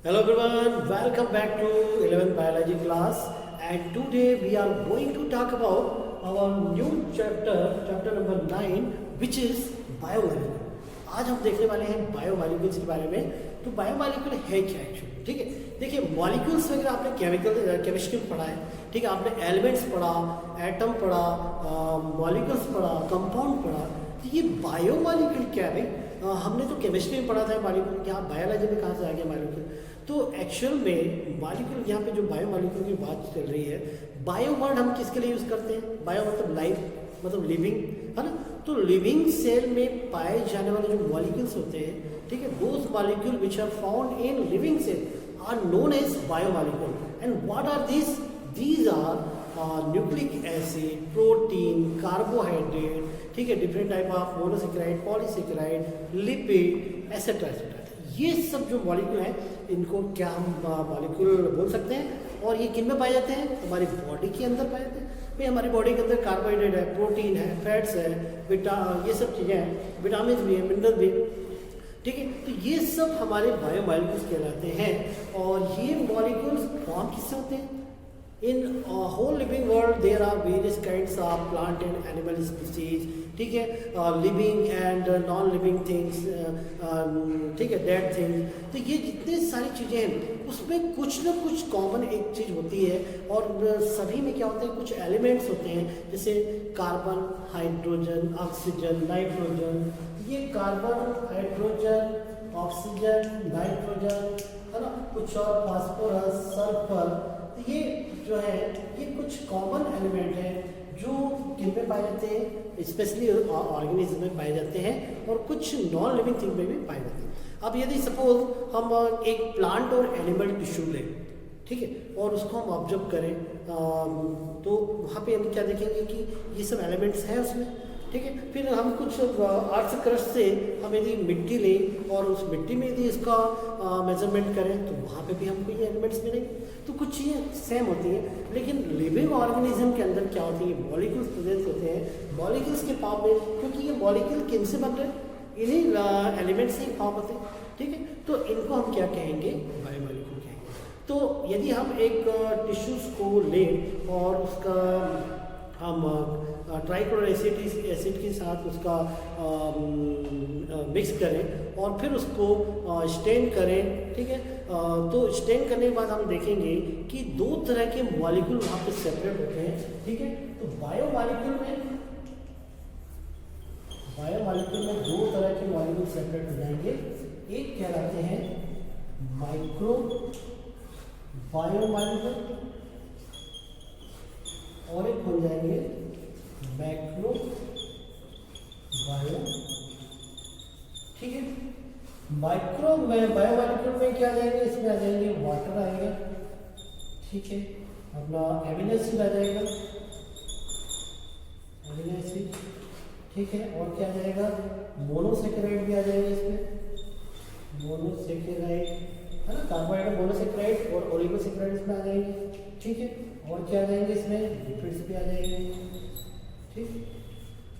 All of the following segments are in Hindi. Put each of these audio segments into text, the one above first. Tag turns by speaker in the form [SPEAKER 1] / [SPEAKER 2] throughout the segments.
[SPEAKER 1] Hello everyone, welcome back to 11th biology class, and today we are going to talk about our new chapter number 9, which is biomolecule. आज हम देखने वाले हैं बायोमॉलिक्यूल्स के बारे में। तो बायोमॉलिक्यूल है क्या एक्चुअली, ठीक है। देखिए मॉलिक्यूल्स वगैरह आपने केमिस्ट्री में पढ़ा है, ठीक है। आपने एलिमेंट्स पढ़ा, एटम पढ़ा, मॉलिक्यूल्स पढ़ा, कंपाउंड पढ़ा। तो ये बायोमॉलिक्यूल क्या है भाई? हमने तो केमिस्ट्री में पढ़ा था मॉलिक्यूल, क्या बायोलॉजी में कहाँ से आ गया मॉलिक्यूल? तो एक्चुअल में मॉलिक्यूल, यहाँ पे जो बायोमॉलिक्यूल की बात चल रही है, बायो वर्ड हम किसके लिए यूज़ करते हैं? बायो मतलब लाइफ, मतलब लिविंग, है ना। तो लिविंग सेल में पाए जाने वाले जो मॉलिक्यूल्स होते हैं, ठीक है, those molecule which are found in living cell are known as biomolecule. And what are this? These are nucleic acid, protein, carbohydrate, ठीक है, different type of monosaccharide, polysaccharide, lipid, etcetera etcetera. ये सब जो मॉलिक्यूल हैं, इनको क्या हम मॉलिक्यूल बोल सकते हैं? और ये किन में पाए जाते हैं? हमारी बॉडी के अंदर पाए जाते हैं भाई। हमारी बॉडी के अंदर कार्बोहाइड्रेट है, प्रोटीन है, फैट्स है, ये सब चीज़ें हैं, विटामिन भी है, मिनरल भी, ठीक है। तो ये सब हमारे बायोमॉलिक्यूल्स कहलाते हैं। और ये मॉलिक्यूल्स फॉर्म किससे होते हैं? In whole living world there are various kinds of plant and animal species, ठीक है, living and non living things, ठीक है, dead things। तो ये जितने सारी चीज़ें हैं उसमें कुछ ना कुछ कॉमन एक चीज़ होती है, और सभी में क्या होते हैं? कुछ एलिमेंट्स होते हैं, जैसे कार्बन, हाइड्रोजन, ऑक्सीजन, नाइट्रोजन। ये कार्बन, हाइड्रोजन, ऑक्सीजन, नाइट्रोजन, है ना, कुछ और फास्फोरस, सल्फर। तो ये जो है ये कुछ कॉमन एलिमेंट हैं जो किन में पाए जाते हैं? स्पेशली ऑर्गेनिज्म में पाए जाते हैं, और कुछ नॉन लिविंग थिंग में भी पाए जाते हैं। अब यदि सपोज हम एक प्लांट और एनिमल टिश्यू लें, ठीक है, और उसको हम ऑब्जर्व करें, तो वहाँ पे हम क्या देखेंगे कि ये सब एलिमेंट्स हैं उसमें, ठीक है। फिर हम कुछ अर्थ क्रस्ट से हम यदि मिट्टी लें और उस मिट्टी में यदि इसका मेजरमेंट करें, तो वहाँ पे भी हमको ये एलिमेंट्स मिलेंगे। तो कुछ चीज़ें सेम होती हैं, लेकिन लिविंग ऑर्गेनिज्म के अंदर क्या होती है? मॉलिक्यूल्स प्रेजेंट होते हैं। मॉलिक्यूल्स के फॉर्म में, क्योंकि ये मॉलिक्यूल किन से बन रहे हैं? इन्हीं एलिमेंट्स से ही फॉर्म होते हैं, ठीक है। तो इनको हम क्या कहेंगे? बायोमॉलिक्यूल कहेंगे। तो यदि हम एक टिश्यूज़ को लें और उसका हम ट्राइक्लोरोएसिड एसिड के साथ उसका मिक्स करें और फिर उसको स्टेन करें, ठीक है, तो स्टेन करने के बाद हम देखेंगे कि दो तरह के मॉलिक्यूल वहाँ पे सेपरेट होते हैं, ठीक है। तो बायोमॉलिक्यूल में दो तरह के मॉलिक्यूल सेपरेट हो जाएंगे। एक कहलाते हैं माइक्रो बायोमॉलिक्यूल और एक हो जाएंगे मैक्रो बायो, ठीक है। माइक्रो में बायोमॉलिक्यूल में क्या आ जाएंगे? इसमें आ जाएंगे वाटर आएगा, ठीक है, अपना एमिनो एसिड आ जाएगा, एमिनो एसिड, ठीक है, और क्या आ जाएगा? मोनोसेकेराइड भी आ जाएगा इसमें, मोनोसेकेराइड, है ना, कार्बोहाइड्रेट मोनोसेकेराइड और ओलिगोसेकेराइड इसमें आ जाएंगे, ठीक है। और क्या आ जाएंगे? इसमें लिपिड्स भी आ जाएंगे, ठीक।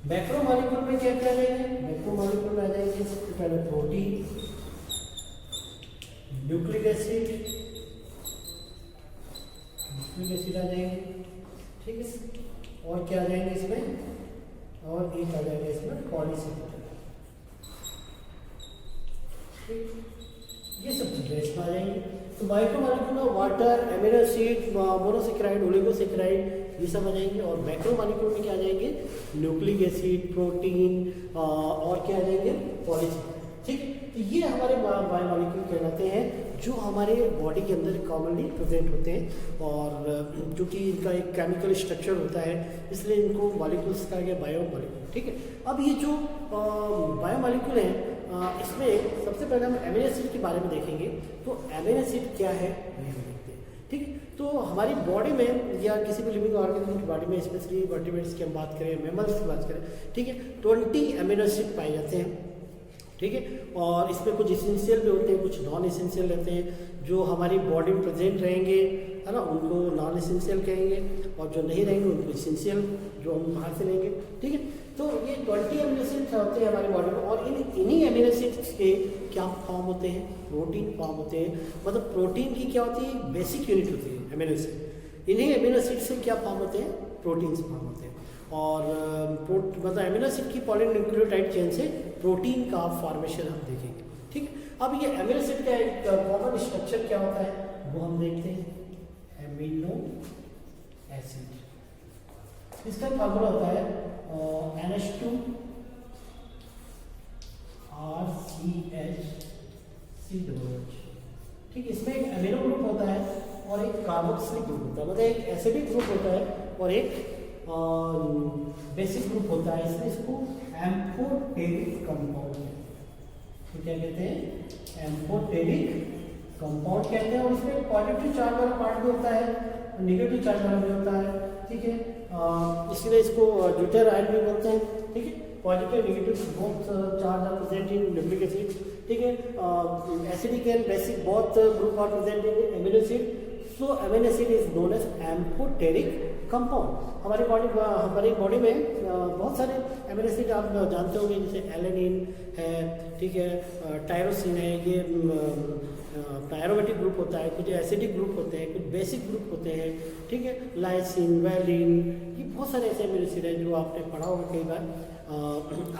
[SPEAKER 1] मैक्रो मॉलिक्यूल में क्या क्या आ जाएंगे? मैक्रो मॉलिक्यूल में आ जाएंगे सबसे पहले प्रोटीन, न्यूक्लिक एसिड आ जाएंगे, ठीक है। और क्या आ जाएंगे इसमें? और एक आ जाएगा इसमें पॉलीसेकेराइड, ठीक। ये सब चीज़ें इसमें आ जाएंगी। तो माइक्रो मॉलिक्यूल में water, amino acid, monosaccharide, oligosaccharide, ये सब आ जाएंगे। और मैक्रो मॉलिक्यूल में क्या आ जाएंगे? न्यूक्लिक एसिड, प्रोटीन, और क्या आ जाएंगे? पॉलीसेकेराइड, ठीक। तो ये हमारे बायोमॉलिक्यूल कहलाते हैं, जो हमारे बॉडी के अंदर कॉमनली प्रेजेंट होते हैं। और क्योंकि इनका एक केमिकल स्ट्रक्चर होता है, इसलिए इनको मॉलिक्यूल्स कहा गया बायोमॉलिक्यूल, ठीक है। अब ये जो बायोमॉलिक्यूल हैं, इसमें सबसे पहले हम एमिनो एसिड के बारे में देखेंगे। तो एमिनो एसिड क्या है ये हम देखते हैं, ठीक है। तो हमारी बॉडी में या किसी भी लिविंग ऑर्गेनिज्म की बॉडी में, स्पेशली वर्टिब्रेट्स की हम बात करें, मैमल्स की बात करें, ठीक है, 20 एमिनो एसिड पाए जाते हैं, ठीक है। और इसमें कुछ इसेंशियल भी होते हैं, कुछ नॉन इसेंशियल रहते हैं। जो हमारी बॉडी में प्रेजेंट रहेंगे, है ना, उनको नॉन इसेंशियल कहेंगे, और जो नहीं रहेंगे उनको इसेंशियल, जो हम बाहर से लेंगे, ठीक है। तो ये 20 अमीनो एसिड्स होते हैं हमारी बॉडी में, और इन्हीं अमीनो एसिड्स के क्या फॉर्म होते हैं, प्रोटीन फॉर्म होते हैं। मतलब प्रोटीन की क्या होती है, बेसिक यूनिट होती है अमीनो एसिड। इन्हीं अमीनो एसिड से क्या फॉर्म होते हैं, प्रोटीन्स फॉर्म होते हैं। और मतलब अमीनो एसिड की पॉलीन्यूक्लियोटाइड चेन से प्रोटीन का फॉर्मेशन हम देखेंगे। ठीक है, अब ये अमीनो एसिड का एक कॉमन स्ट्रक्चर क्या होता है वो हम देखते हैं, एमिनो एसिड। इसका फार्मूला होता है NH2 RCH। ठीक, इसमें एक अमीनो ग्रुप होता है और एक कार्बोक्सिलिक ग्रुप होता है, मतलब एक एसिडिक ग्रुप होता है और एक बेसिक ग्रुप होता है। इसमें इसको एम्फोटेरिक कंपाउंड, तो क्या कहते हैं, एम्फोटेरिक कंपाउंड कहते हैं। और इसमें पॉजिटिव चार्ज वाला पार्ट भी होता है, नेगेटिव चार्ज वाला भी होता है। ठीक है, इसलिए इसको ड्यूटर आयन भी बोलते हैं। ठीक है, positive negative both charge are present in nucleic acid. ठीक है, acidic and basic both group are present in amino acid. So amino acid is known as amphoteric compound. हमारी बॉडी में बहुत सारे अमीनो एसिड आप जानते होंगे, जैसे एलेनिन है, ठीक है, टायरोसिन है, ये टायरोमेटिक ग्रुप होता है, कुछ एसिडिक ग्रुप होते हैं, कुछ बेसिक ग्रुप होते हैं। ठीक है, लाइसिन, वैलिन, ये बहुत सारे ऐसे अमीनो एसिड हैं जो आपने पढ़ा होगा कई बार,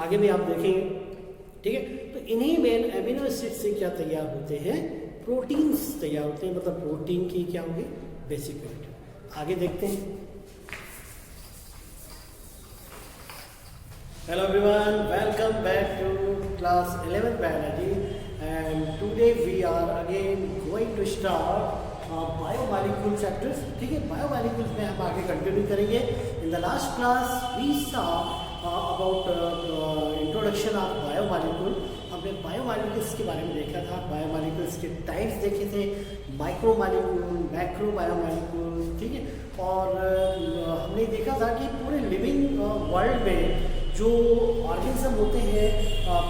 [SPEAKER 1] आगे भी आप देखेंगे। ठीक है, तो इन्हीं मेन अमीनो एसिड से क्या तैयार होते हैं, प्रोटीन्स तैयार होते हैं। मतलब प्रोटीन की क्या होगी, बेसिक यूनिट। आगे देखते हैं। Hello everyone, welcome back to class 11th biology, and today we are again going to start biomolecule chapters. ठीक है, बायोमॉलिक्यूल्स में हम आगे कंटिन्यू करेंगे। In the last class we saw about introduction of biomolecule. हमने बायोमॉलिक्यूल्स के बारे में देखा था, बायोमॉलिक्यूल्स के टाइप्स देखे थे, माइक्रो मॉलिक्यूल, मैक्रो बायोमॉलिक्यूल। ठीक है, और हमने देखा था कि पूरे लिविंग वर्ल्ड में जो ऑर्गेनिज्म होते हैं,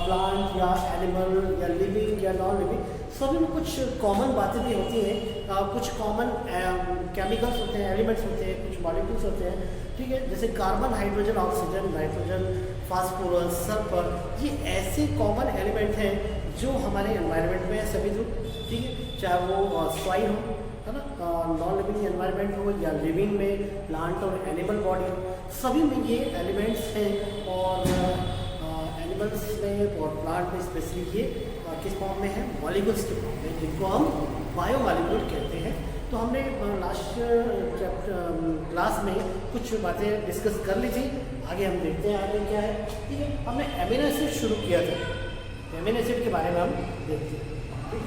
[SPEAKER 1] प्लांट या एनिमल या लिविंग या नॉन लिविंग, सभी में कुछ कॉमन बातें भी होती हैं, कुछ कॉमन केमिकल्स होते हैं, एलिमेंट्स होते हैं, कुछ मॉलिक्यूल्स होते हैं। ठीक है, जैसे carbon, hydrogen, oxygen, nitrogen, phosphorus, sulphur, ये ऐसे कॉमन एलिमेंट हैं जो हमारे एनवायरनमेंट में है सभी लोग। ठीक है, चाहे वो सॉइल हो, है ना, नॉन लिविंग एनवायरनमेंट हो या लिविंग में प्लांट और एनिमल बॉडी हो, सभी में ये एलिमेंट्स हैं। और एनिमल्स में और प्लांट में स्पेशली ये किस फॉर्म में है, मॉलिक्यूल्स के फॉर्म में, जिनको हम बायोमॉलिक्यूल कहते हैं। तो हमने लास्ट क्लास में कुछ बातें डिस्कस कर ली थी। आगे हम देखते हैं आगे क्या है। ठीक है, हमने अमीनो एसिड शुरू किया था, अमीनो एसिड के बारे में हम देखते हैं। ठीक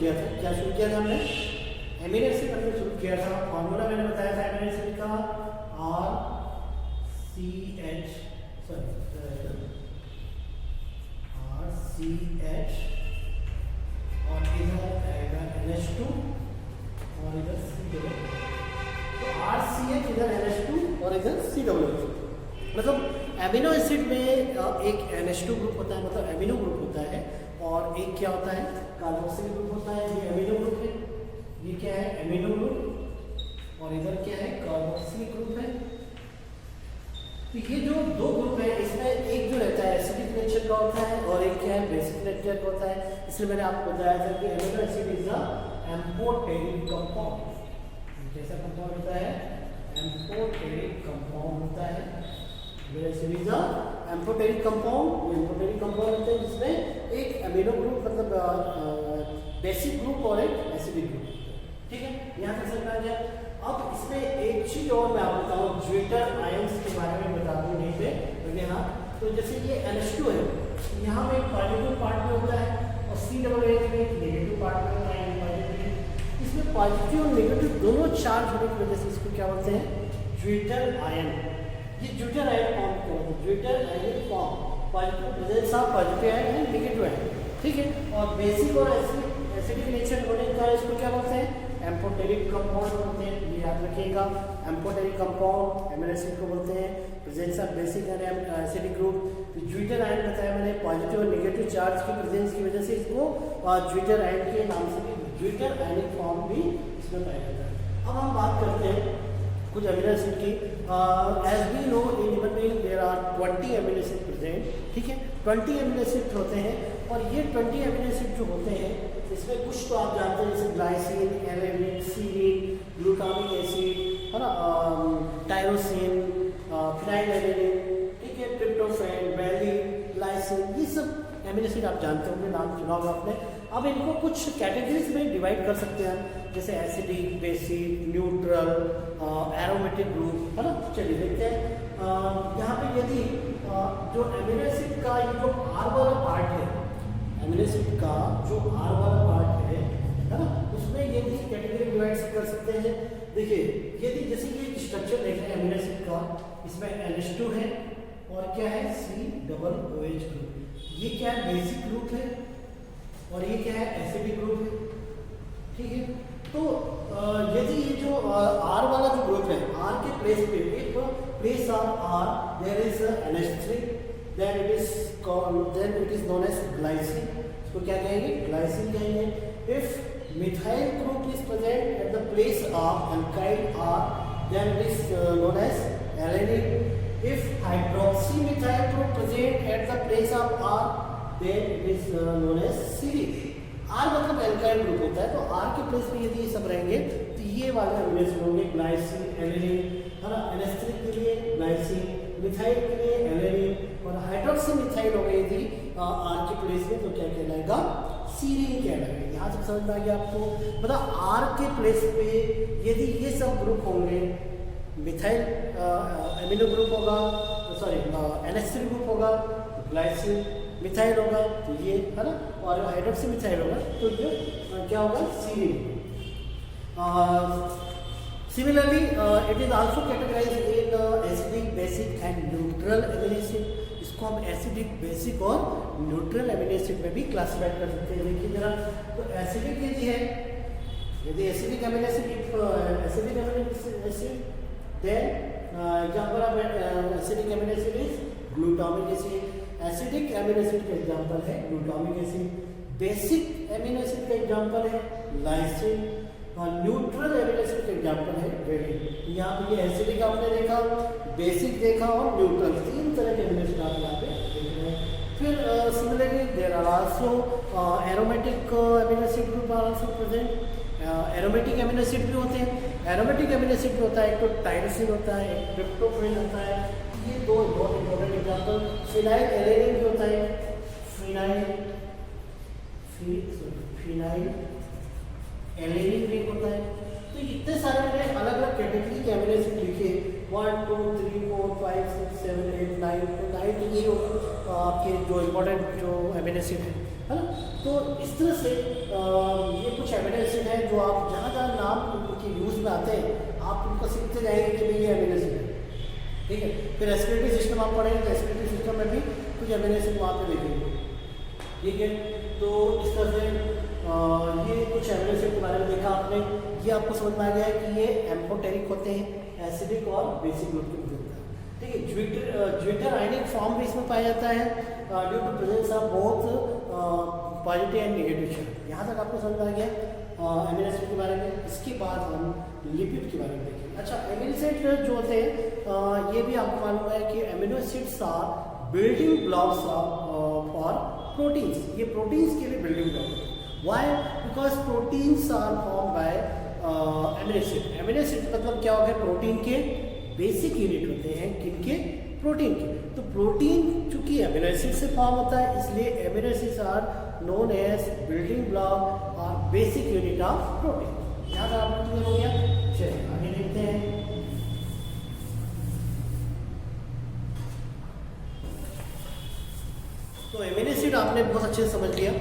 [SPEAKER 1] है, क्या शुरू किया था हमने, एमिनो एसिड हमने शुरू किया था। फॉर्मूला मैंने बताया था एमिनो एसिड का, RCH और इधर आएगा NH2 और इधर CH। तो RCH इधर NH2 और इधर CH। मतलब एमिनो एसिड में एक NH2 ग्रुप होता है, मतलब एमिनो ग्रुप होता है, और एक क्या होता है, कार्बोक्सिलिक ग्रुप होता है। ये एमिनो ग्रुप है, ये क्या है, एमिनो ग्रुप, और इधर क्या है, कार्बोक्सिलिक ग्रुप है। तो ये जो दो ग्रुप है, इसमें एक जो रहता है एसिडिक नेचर का होता है और एक क्या है, बेसिक नेचर का होता है। इसलिए मैंने आपको बताया था कि amino acid is a amphoteric compound. कैसा कंपाउंड होता है, एम्फोटेरिक कंपाउंड होता है। एम्फोटेरिक कंपाउंड होते हैं जिसमें एक अमीनो ग्रुप, मतलब बेसिक ग्रुप और एक एसिडिक ग्रुप। ठीक है, यहाँ तक समझ आ गया। अब इसमें एक चीज और मैं आपको बताऊँ, ज्वेटर आयंस के बारे में बता दूँ नहीं पे, क्योंकि हाँ, तो जैसे ये NH2 है, यहाँ में एक पॉजिटिव पार्ट में होता है और CH में एक नेगेटिव पार्ट में होता है। इसमें पॉजिटिव और नेगेटिव दोनों चार्ज होने की वजह से इसको क्या बोलते हैं, ज्वेटर आयन। ये ज्वेटर आयन फॉर्म क्या होता है, zwitter ion form, positive presence of positive ion and negative ion. ठीक है, और बेसिक और एसिडिक नेचर होने का इसको क्या बोलते हैं, एम्फोटेरिक कंपाउंड बोलते हैं, ये याद रखिएगा। एम्फोटेरिक कंपाउंड अमीनो एसिड को बोलते हैं। Presence of basic acidic group, zwitter ion बताया मैंने, पॉजिटिव और नेगेटिव चार्ज की प्रेजेंस की वजह से इसको ज्विटर आयन के नाम से भी ज्विटर आयनिक फॉर्म भी इसमें पाया जाता है। अब हम बात करते हैं कुछ अमीनो एसिड की। As we know in human being there are 20 amino acid present, ठीक है, 20 अमीनो एसिड होते हैं। और ये 20 अमीनो एसिड जो होते हैं इसमें कुछ तो आप जानते हैं, जैसे glycine, alanine, serine, glutamic acid, है ना, टायरोसिन, फिनाइलएलेनिन, ठीक है, ट्रिप्टोफैन, वैलिन, लाइसिन, ये सब अमीनो एसिड आप जानते होंगे, नाम सुना होगा आपने। अब इनको कुछ कैटेगरीज में डिवाइड कर सकते हैं, जैसे acidic, basic, neutral, aromatic group, है ना। चलिए देखते हैं। यहाँ पे यदि जो अमीनो एसिड का ये जो आर वाला पार्ट है, अमीनो एसिड का जो आर वाला पार्ट है ना, उसमें यदि कैटेगरी डिवाइड कर सकते हैं। देखिए यदि जैसे कि स्ट्रक्चर देख रहे हैं अमीनो एसिड का, इसमें NH2 है और क्या है COOH ग्रुप। ये क्या है, बेसिक ग्रुप है, और ये क्या है, एसिडिक ग्रुप है, ठीक है। तो यदि ये जो R वाला जो ग्रुप है, R के प्लेस पे एक place of R there is NH3, then it is known as glycine। इसको क्या कहेंगे, ग्लाइसिन कहेंगे। if methyl group is present at the place of alkyl R, then it is known as alanine। if hydroxymethyl group present at the place of R, then it is known as serine। R मतलब एल्काइल ग्रुप होता है, तो R के प्लेस पे यदि ये सब रहेंगे तो ये वाले अमीनो एसिड होंगे, ग्लाइसिन, एलेनिन, है ना, NH3 के लिए ग्लाइसिन, मिथाइल के लिए एलेनिन, और हाइड्रोक्सी मिथाइल हो गई यदि R के प्लेस में, तो क्या कहलाएगा, सीरीन कहलाएगा। यहाँ से समझ में आ गया आपको। मतलब R के प्लेस पे यदि ये सब ग्रुप होंगे, मिथाइल अमीनो ग्रुप होगा, सॉरी NH3 ग्रुप होगा, ग्लाइसिन, मिथाइल होगा तो ये, है ना, और हाइड्रोक्सी मिथाइल होगा तो ये क्या होगा, serine. Similarly it is also categorised in acidic, basic and neutral amino acid. इसको हम एसिडिक, बेसिक और न्यूट्रल अमीनो एसिड में भी क्लासिफाइड कर सकते हैं। देखिए जरा, तो एसिडिक यदि है, यदि acidic amino acid, acidic amino acid, then example of acidic amino acid is glutamic acid. Acidic amino acid का एग्जांपल है glutamic acid. Basic amino acid का एग्जांपल है लाइसिन, और न्यूट्रल अमीनो एसिड का एग्जांपल है वेलिन। यहाँ पे ये एसिडिक आपने देखा, बेसिक देखा और न्यूट्रल, तीन तरह के अमीनो एसिड आप यहाँ पे देख रहे हैं। फिर similarly there are also aromatic amino acid group are also present. Aromatic amino acid भी होते हैं। एरोमेटिक अमीनो एसिड होता है, एक तो टायरोसिन होता है, एक ट्रिप्टोफैन होता है। ये दो बहुत इंपॉर्टेंट एग्जांपल। फिनाइल एलेनिन भी होता है, फिनाइल एलेनिन भी होता है। तो इतने सारे मैंने अलग अलग कैटेगरी के अमीनो एसिड लिखे, 1 2 3 4 5 6 7 8 9। तो 9 तो ये आपके जो इम्पोर्टेंट जो अमीनो एसिड है ना। तो इस तरह से ये कुछ अमीनो एसिड है जो आप जहाँ जहाँ नाम उनके यूज में आते हैं आप उनको सीखते जाएंगे कि भाई ये अमीनो एसिड है, ठीक है। फिर रेस्पिरेटरी सिस्टम आप पढ़ेंगे तो रेस्पिरेटरी सिस्टम में भी कुछ अमीनो एसिड वहाँ पे देखेंगे, ठीक है। तो इस तरह से ये कुछ अमीनो एसिड के बारे में देखा आपने। ये आपको समझ में आ गया है कि ये एम्फोटेरिक होते हैं, एसिडिक और बेसिक ग्रुप के होता है, ठीक है। ज्विटर आयनिक फॉर्म भी इसमें पाया जाता है due to presence of both positive and negative charge. यहाँ तक आपको समझ में आ गया अमीनो एसिड के बारे में। इसके बाद हम लिपिड के बारे में देखेंगे। अच्छा, अमीनो एसिड जो होते हैं ये भी आपको मालूम है कि amino acids are building blocks for proteins. ये प्रोटीन्स के लिए बिल्डिंग ब्लॉक होते हैं। Why? Because proteins are form by amino acid. Amino acid मतलब क्या हो गया, प्रोटीन के बेसिक यूनिट होते हैं, किनके, प्रोटीन के। तो प्रोटीन चूंकि अमीनो एसिड से फॉर्म होता है इसलिए amino acids are known as building block और बेसिक यूनिट ऑफ प्रोटीन। यहाँ पर आपको क्लियर हो गया। चलिए आगे देखते हैं। तो अमीनो एसिड आपने बहुत अच्छे से समझ लिया,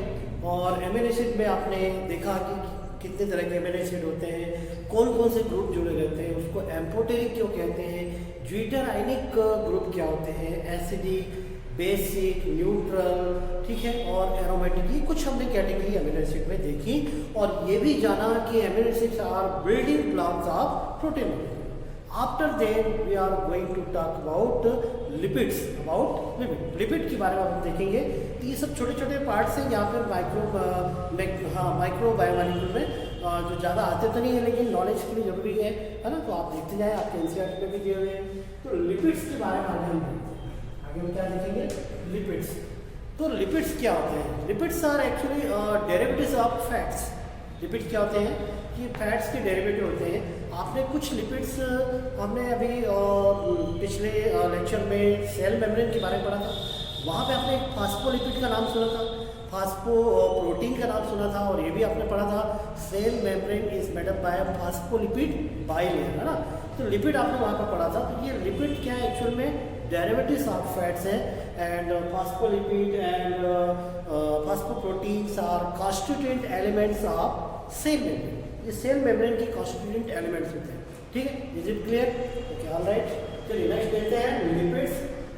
[SPEAKER 1] और अमीनो एसिड में आपने देखा कि कितने तरह के अमीनो एसिड होते हैं, कौन कौन से ग्रुप जुड़े रहते हैं, उसको एम्फोटेरिक क्यों कहते हैं, ज्विटर आयनिक ग्रुप क्या होते हैं, एसिडिक, बेसिक, न्यूट्रल, ठीक है, और एरोमेटिक, ये कुछ हमने कैटेगरी अमीनो एसिड में देखी और ये भी जाना कि amino acids are building blocks of protein. After then we are going to talk about lipids, lipid के बारे में हम देखेंगे। तो ये सब छोटे छोटे पार्ट्स हैं यहाँ पे माइक्रो बायोमोलिक्यूल में जो ज़्यादा आते तो नहीं है लेकिन नॉलेज के लिए जरूरी है ना, तो आप देखते जाएं, आपके एनसीईआरटी में भी दिए हुए हैं। तो लिपिड्स के बारे में आगे हम देखते हैं, आगे हम क्या देखेंगे, लिपिड्स। तो लिपिड्स क्या होते हैं? Lipids are actually derivatives of fats. Lipids क्या होते हैं कि फैट्स के डेरिवेटिव होते हैं। आपने कुछ लिपिड्स हमने अभी पिछले लेक्चर में सेल मेम्ब्रेन के बारे में पढ़ा था, वहाँ पे आपने फास्फोलिपिड का नाम सुना था, फास्फो प्रोटीन का नाम सुना था, और ये भी आपने पढ़ा था cell membrane is made up by phospholipid bilayer, है ना। तो लिपिड आपने वहाँ पर पढ़ा था। तो ये लिपिड क्या है एक्चुअल में, डेरिवेटिव्स ऑफ फैट्स हैं, and phospholipid and phosphoproteins are constituent elements of cell membrane. ये सेल मेम्ब्रेन के कॉन्स्टिट्यूएंट एलिमेंट्स होते हैं, ठीक है। Is it clear? Okay, alright. चलिए नेक्स्ट देखते हैं लिपिड्स।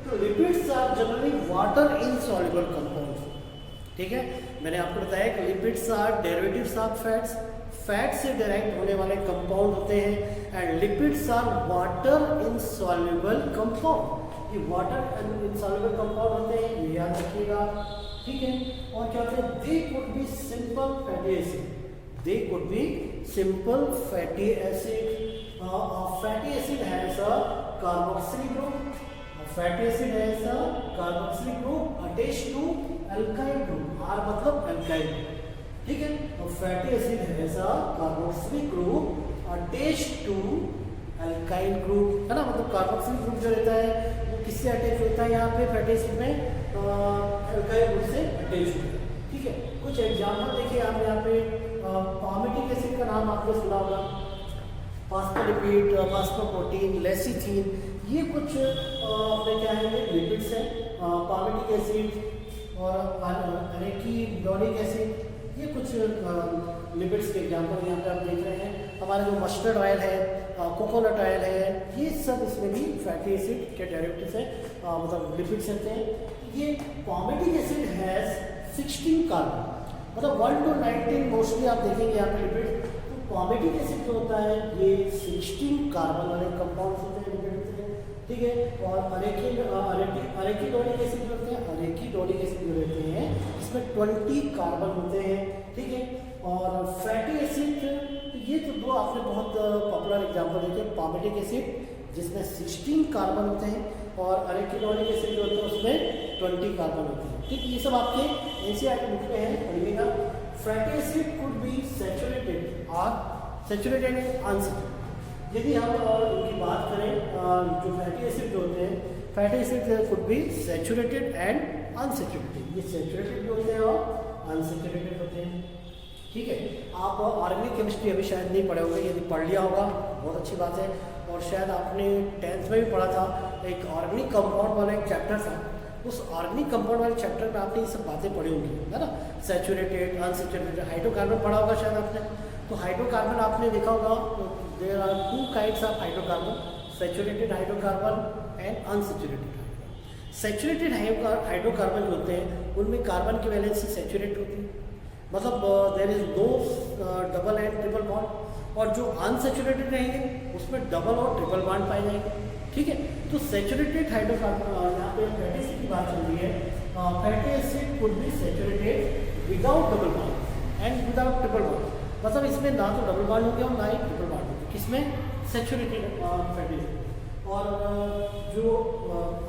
[SPEAKER 1] तो lipids are generally water insoluble compounds, ठीक है। मैंने आपको बताया कि lipids are derivatives of fats, fat से डायरेक्ट होने वाले कंपाउंड होते हैं, and lipids are water insoluble compound. ये वाटर इनसॉल्युबल कंपाउंड होते हैं, ये याद रखिएगा, ठीक है। और क्या होते हैं, they could be simple fatty acid, they could be simple fatty acid. Fatty acid has a carboxylic group, fatty acid has a carboxylic group attached to alkyl group, R मतलब अल्काइल, ठीक है। और fatty acid has a carboxylic group attached to alkyl group, है ना। मतलब कार्बोक्सिलिक ग्रुप जो रहता है वो किससे अटैच होता है यहाँ पे फैटी एसिड में, अल्काइल ग्रुप से अटैच होता है, ठीक है। कुछ एग्जाम्पल देखिए आप यहाँ पे, पामिटिक एसिड का नाम आपने सुना होगा, फास्फोलिपिड, फास्फोप्रोटीन, लेसिथीन, ये कुछ अपने क्या है, लिपिड्स हैं। पामिटिक एसिड और अरेकिडोनिक एसिड, ये कुछ लिपिड्स के एग्जाम्पल यहाँ पे आप देख रहे हैं। हमारा जो मस्टर्ड ऑयल है, कोकोनट ऑयल है, ये सब इसमें भी फैटी एसिड के डेरिवेटिव्स हैं, मतलब लिपिड्स रहते हैं। ये पामिटिक एसिड हैज़ 16 कार्बन, मतलब 1 to 19 मोस्टली आप देखेंगे यहाँ पे लिपिड। तो पामिटिक एसिड जो होता है ये 16 कार्बन वाले कंपाउंड्स होते हैं, लिपिड होते हैं, ठीक है। और अरेकिडोनिक एसिड जो होते हैं, अरेकिडोनिक एसिड जो रहते हैं इसमें 20 कार्बन होते हैं, ठीक है। और फैटी एसिड, ये तो दो आपने बहुत पॉपुलर एग्जांपल देखे, पामिटिक एसिड जिसमें 16 कार्बन होते हैं और अरेकिडोनिक एसिड जो होता है उसमें 20 कार्बन होते हैं, ठीक। ये सब आपके एनसीईआरटी बुक में है, पढ़िएगा। Fatty acid could be saturated और सैचुरेटेड एंड अनसैचुरेटेड। यदि हम इनकी बात करें, जो फैटी एसिड जो होते हैं, fatty acid could be saturated and unsaturated. ये सैचुरेटेड भी होते हैं और अनसैचुरेटेड होते हैं, ठीक है। आप ऑर्गेनिक केमिस्ट्री अभी शायद नहीं पढ़े होंगे, यदि पढ़ लिया होगा बहुत अच्छी बात है। और शायद आपने 10th में भी पढ़ा था, एक ऑर्गेनिक कंपाउंड वाला एक चैप्टर था, उस ऑर्गेनिक कंपाउंड वाले चैप्टर में आपने ये सब बातें पढ़ी होंगी, है ना। सैचुरेटेड, अनसैचुरेटेड, हाइड्रोकार्बन पढ़ा होगा शायद आपने। तो हाइड्रोकार्बन आपने देखा होगा, there are 2 kinds of hydrocarbon, saturated hydrocarbon and unsaturated hydrocarbon. Saturated hydrocarbon जो होते हैं उनमें कार्बन की वैलेंसी सैचुरेट होती है, मतलब there is no double and triple bond. और जो अनसैचुरेटेड रहेंगे उसमें डबल और ट्रिपल बॉन्ड पाए जाएंगे, ठीक है। तो सैचुरेटेड हाइड्रोकार्बन, यहाँ पे फैटी एसिड की बात चल रही है, fatty acid could be saturated without double bond and without triple bond, मतलब इसमें ना तो डबल बॉन्ड होंगे और ना ही ट्रिपल बॉन्ड होंगे, किसमें, सैचुरेटेड फैटी एसिड। और जो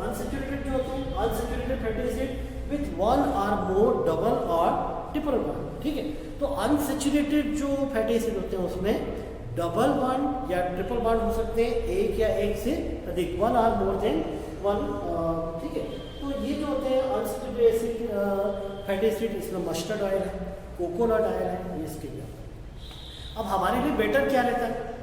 [SPEAKER 1] अनसैचुरेटेड जो होते हैं, unsaturated fatty acid with 1 or more double और ट्रिपल बॉन्ड, ठीक है। तो अनसैचुरेटेड जो फैटी एसिड होते हैं उसमें डबल बॉन्ड या ट्रिपल बॉन्ड हो सकते हैं, एक या एक से अधिक, 1 or more than 1, ठीक है। तो ये जो होते हैं अनसैचुरेटेड एसिड फैटी एसिड, इसमें मस्टर्ड ऑयल है, कोकोनट ऑयल है, ये इसके लिए। अब हमारे लिए बेटर क्या रहता है,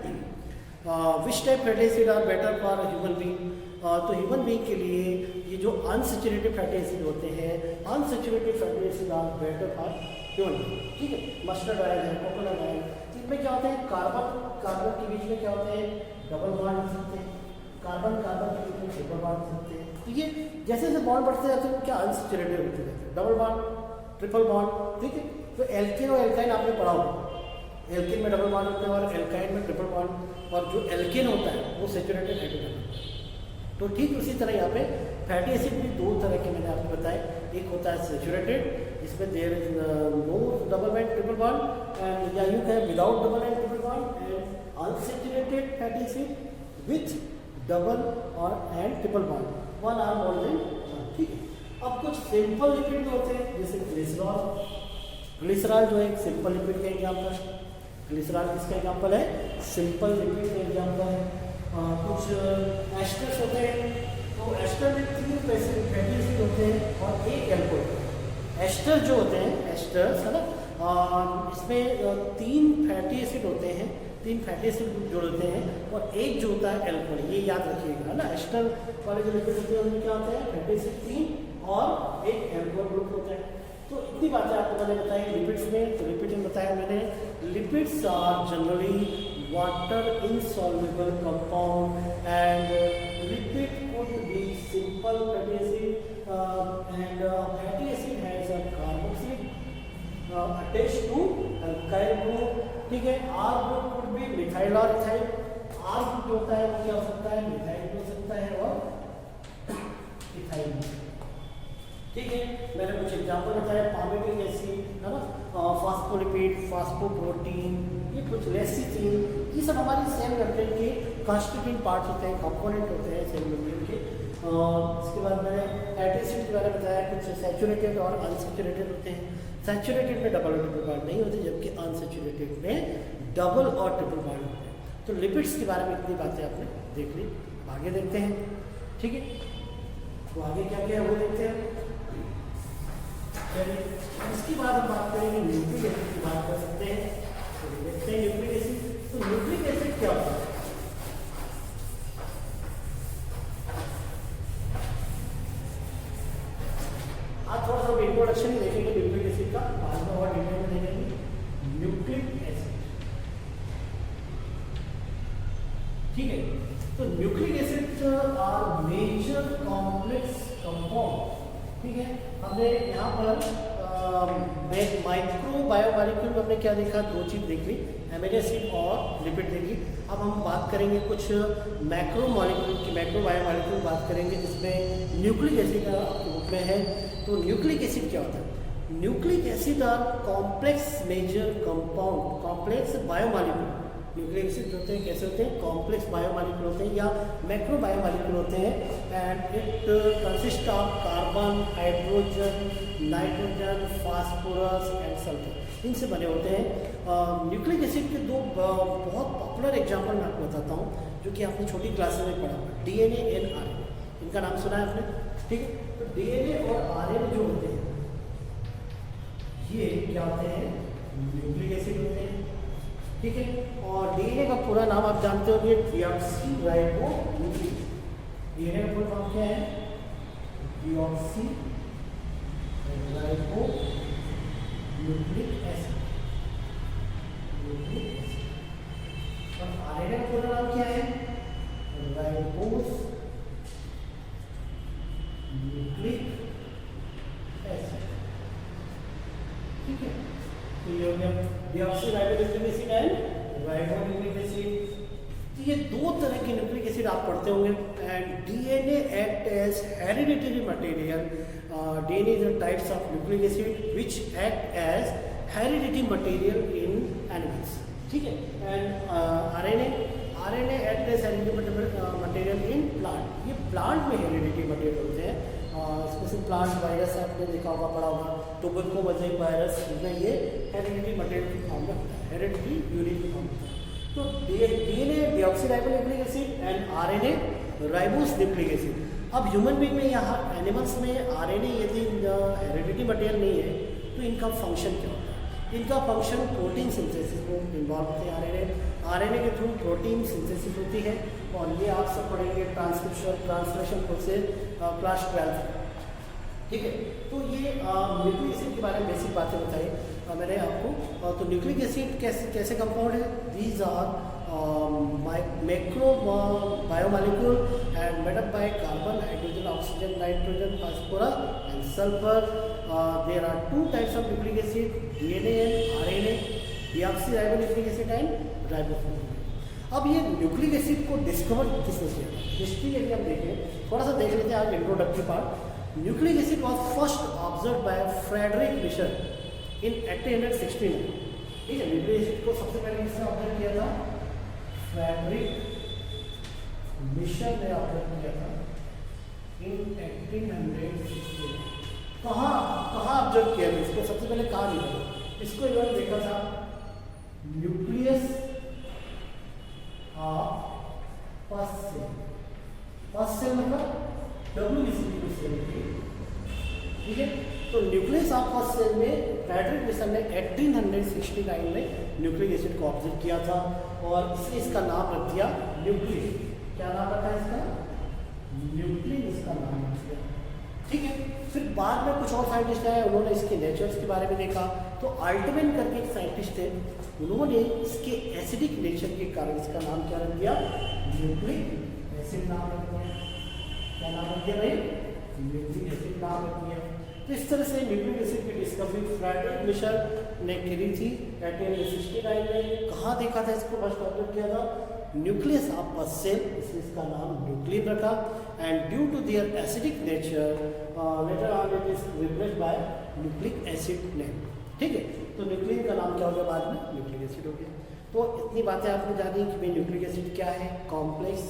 [SPEAKER 1] which type fatty acid are better for human being. तो ह्यूमन बीइंग के लिए ये जो अनसैचुरेटेड फैटी एसिड होते हैं, unsaturated fatty acid are better for human being, ठीक है। मस्टर्ड ऑयल है, कोकोनट ऑयल, इनमें क्या होते हैं, कार्बन के बीच में क्या होते हैं, डबल बॉन्ड हो सकते हैं, कार्बन के बीच में ट्रिपल बॉन्ड हो सकते हैं। तो ये जैसे जैसे बॉन्ड बढ़ते जाते हैं क्या अनसैचुरेटेड होते जाते हैं, डबल बॉन्ड, ट्रिपल बॉन्ड, ठीक है। तो एल्केन और एल्काइन आपने पढ़ा होगा, एल्केन में डबल बॉन्ड होते हैं और एल्काइन में ट्रिपल बॉन्ड, और जो एल्केन होता है वो सैचुरेटेड हाइड्रोजन होता है। तो ठीक उसी तरह यहाँ पे फैटी एसिड भी दो तरह के मैंने आपको बताया, एक होता है सैचुरेटेड जिसमें there is no double and triple bond, and या you can without double and triple bond, and unsaturated fatty acid with double और and triple bond, one or more than one, ठीक है। अब कुछ सिंपल लिपिड होते हैं जैसे ग्लिसरॉल, ग्लिसरॉल जो है एक सिंपल लिपिड का एग्जाम्पल है, ग्लिसरॉल किसका एग्जाम्पल है, सिंपल लिपिड का एग्जाम्पल है। कुछ एस्टर्स होते हैं, तो एस्टर में 3 फैटी एसिड होते हैं और एक एल्कोहल। एस्टर जो होते हैं, एस्टर्स है ना, इसमें 3 फैटी एसिड होते हैं, 3 फैटी एसिड जोड़ते हैं और एक जो होता है एल्कोहल, ये याद रखिएगा है ना। एस्टर वाले जो लिपिड होते हैं उनमें क्या होता है, फैटी एसिड 3 और एक एल्कोहल ग्रुप होता है। तो इतनी बातें आपको मैंने बताई लिपिड्स में। तो लिपिड में बताया मैंने, lipids are generally water insoluble compound and lipid could be simple fatty acid and fatty acid has a carboxylic attached to alkyl group, ठीक है। R group could be methyl or ethyl, R group जो होता है वो क्या हो सकता है, मिथाइल हो सकता है और इथाइल, ठीक है। मैंने कुछ एग्जाम्पल बताया, पामेटिक एसिड है ना, फास्फोलिपिड, फास्फोप्रोटीन, ये कुछ लेसिथिन, ये सब हमारी सेल मेम्ब्रेन के कॉन्स्टिट्यूटिंग पार्ट होते हैं, कंपोनेंट होते हैं सेल मेम्ब्रेन के। इसके बाद मैंने फैटी एसिड के बारे में बताया, कुछ सैचुरेटेड और अनसैचुरेटेड होते हैं। सैचुरेटेड में डबल और ट्रिपल बॉन्ड नहीं होते, जबकि अनसैचुरेटेड में डबल और ट्रिपल बॉन्ड होते हैं। तो लिपिड्स के बारे में इतनी बातें आपने देख ली, आगे देखते हैं, ठीक है। तो आगे क्या क्या है वो देखते हैं। इसके बाद हम बात करेंगे न्यूक्लिक एसिड की बात कर सकते हैं। तो देखते हैं न्यूक्लिक एसिड। तो न्यूक्लिक एसिड क्या होता है, आज थोड़ा सा इंट्रोडक्शन ही देखेंगे न्यूक्लिक एसिड का, बाद में और डिटेल में देखेंगे न्यूक्लिक एसिड, ठीक है। तो nucleic acid are major complex compound, ठीक है। हमने यहाँ पर माइक्रो बायोमॉलिक्यूल हमने क्या देखा, 2 चीज़ देख ली, एमिनो एसिड और लिपिड देखी। अब हम बात करेंगे कुछ मैक्रो मॉलिक्यूल की, मैक्रो बायोमॉलिक्यूल बात करेंगे जिसमें न्यूक्लिक एसिड रूप में है। तो न्यूक्लिक एसिड क्या होता है, nucleic acid are complex major compound, complex biomolecule. Nucleic acid होते हैं कैसे होते हैं, कॉम्प्लेक्स बायोमॉलिक्यूल होते हैं या मैक्रो बायोमॉलिक्यूल होते हैं, and it consist of carbon, hydrogen, nitrogen, phosphorus and sulphur, इनसे बने होते हैं। न्यूक्लिक एसिड के 2 बहुत पॉपुलर एग्जाम्पल मैं आपको बताता हूँ, जो कि आपने छोटी क्लासेस में पढ़ा होगा, DNA एंड RNA, इनका नाम सुना है आपने, ठीक है। तो DNA और RNA जो होते हैं ये क्या होते हैं, न्यूक्लिक एसिड होते हैं, ठीक है। और DNA का पूरा नाम आप जानते होंगे, डीऑक्सीराइबोन्यूक्लिक। DNA का पूरा नाम क्या है, डीऑक्सीराइबोन्यूक्लिक एसिड, न्यूक्लिक एसिड। और RNA का पूरा नाम क्या है, राइबोस न्यूक्लिक एसिड, ठीक है। तो ये हो गया deoxyribonucleic acid and ribonucleic acid. तो ये 2 तरह के न्यूक्लिक एसिड आप पढ़ते होंगे। And DNA act as hereditary material, DNA is the types of nucleic acid which act as hereditary material in animals, ठीक है। And RNA act as hereditary material in plant, ये प्लांट में हेरिडिटरी मटेरियल होते हैं। स्पेशल प्लांट वायरस आपने देखा होगा, पढ़ा होगा, टोबैको मोज़ेक वायरस, इसमें ये हेरिडिटरी मटेरियल की फॉर्म में होता है, हेरिडिटरी यूनिट की फॉर्म में होता है। तो DNA deoxyribonucleic acid and RNA ribose nucleic acid. अब ह्यूमन बीइंग में यहाँ एनिमल्स में RNA यदि हेरिडिटरी मटेरियल नहीं है तो इनका फंक्शन क्या होता है, इनका फंक्शन प्रोटीन सिंथेसिस में इन्वॉल्व होते हैं। RNA के थ्रू प्रोटीन सिंथेसिस होती है, और ये आप सब पढ़ेंगे ट्रांसलेशन प्रोसेस क्लास 12, ठीक है। तो ये न्यूक्लिक एसिड के बारे में बेसिक बातें बताई मैंने आपको। तो न्यूक्लिक एसिड कैसे कंपाउंड है, these are macro biomolecule and made up by carbon, hydrogen, oxygen, nitrogen, phosphorus and sulfur. There are two types of nucleic acid, DNA and RNA, deoxyribonucleic acid and ribonucleic. अब ये न्यूक्लिक एसिड को डिस्कवर किसने किया? हिस्ट्री यदि हम देखें, थोड़ा सा देख लेते हैं आज introductory part. Nucleic acid was first observe by Friedrich Miescher in 1816। ठीक है, न्यूक्लिक एसिड को सबसे पहले किसने ऑब्जर्व किया था? फ्रेडरिक मिशर ने ऑब्जर्व किया था इन 1816। कहाँ ऑब्जर्व किया था इसको? सबसे पहले कहाँ लिखा? इसको इन्होंने देखा था न्यूक्लियस फर्स्ट सेल मतलब WBCP सेल। ठीक है, तो न्यूक्लियस ऑफ फर्स्ट सेल में फ्रेडरिक मिशर ने 1869 में न्यूक्लिक एसिड को ऑब्जर्व किया था और इसने इसका नाम रख दिया न्यूक्लिन। क्या नाम रखा है इसका? न्यूक्लिन इसका नाम रख दिया। ठीक है, फिर बाद में कुछ और साइंटिस्ट आए, उन्होंने इसके नेचर्स के बारे में देखा। तो आल्टमैन करके एक साइंटिस्ट थे, उन्होंने इसके एसिडिक नेचर के कारण इसका नाम क्या रख दिया? न्यूक्लिक एसिड नाम रख दिया। क्या नाम रख दिया भाई? न्यूक्लिक एसिड नाम रख दिया। तो इस तरह से न्यूक्लिक एसिड की डिस्कवरी फ्रेडरिक मिशर ने करी थी 1869 में। कहाँ देखा था इसको? फर्स्ट ऑब्जर्व किया था न्यूक्लियस ऑफ अ सेल, इसलिए इसका नाम न्यूक्लिन रखा। And due to their acidic nature later on it is replaced by nucleic acid name. ठीक है, तो न्यूक्लिन का नाम क्या हो गया बाद में? न्यूक्लिक एसिड हो गया। तो इतनी बातें आपने जानी कि भाई न्यूक्लिक एसिड क्या है, कॉम्प्लेक्स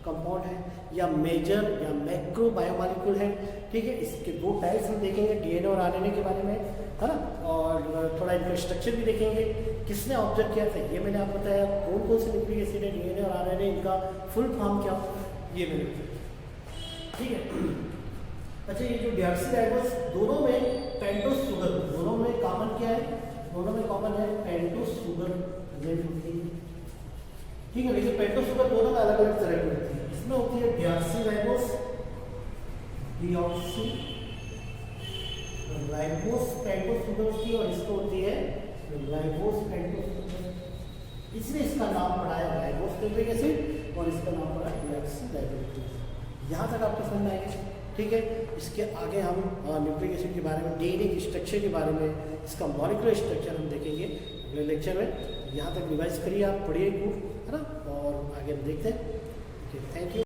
[SPEAKER 1] कंपाउंड है या मेजर या मैक्रो बायोमॉलिक्यूल है। ठीक है, इसके दो टाइप्स हम देखेंगे, डीएनए और आरएनए के बारे में, है ना, और थोड़ा इनका स्ट्रक्चर भी देखेंगे। किसने ऑब्जर्व किया था ये मैंने आपको बताया। कौन कौन से न्यूक्लिक एसिड है, डीएनए और आरएनए, इनका फुल फॉर्म क्या ये मैंने बताया। ठीक है, अच्छा ये जो डीऑक्सीराइबोस दोनों में पेंटोस शुगर, दोनों में कॉमन क्या है? दोनों में कॉमन है पेंटोस शुगर। ठीक है, लेकिन पेंटोस शुगर दोनों में अलग अलग तरह की होती है। इसमें होती है डीऑक्सीराइबोस, राइबोस पेंटोस शुगर की, और इसको होती है राइबोस पेंटोस शुगर। इसने इसका नाम पड़ा है राइबोस न्यूक्लिक एसिड और इसका नाम पड़ा है डीऑक्सीराइबोस। यहाँ तक आपको समझ आएगा। ठीक है, इसके आगे हम न्यूक्लिक एसिड के बारे में, डीएनए के स्ट्रक्चर के बारे में, इसका मॉलिक्यूलर स्ट्रक्चर हम देखेंगे अगले लेक्चर में। यहाँ तक रिवाइज करिए, आप पढ़िए खूब, है ना, और आगे हम देखते हैं। Okay, thank you.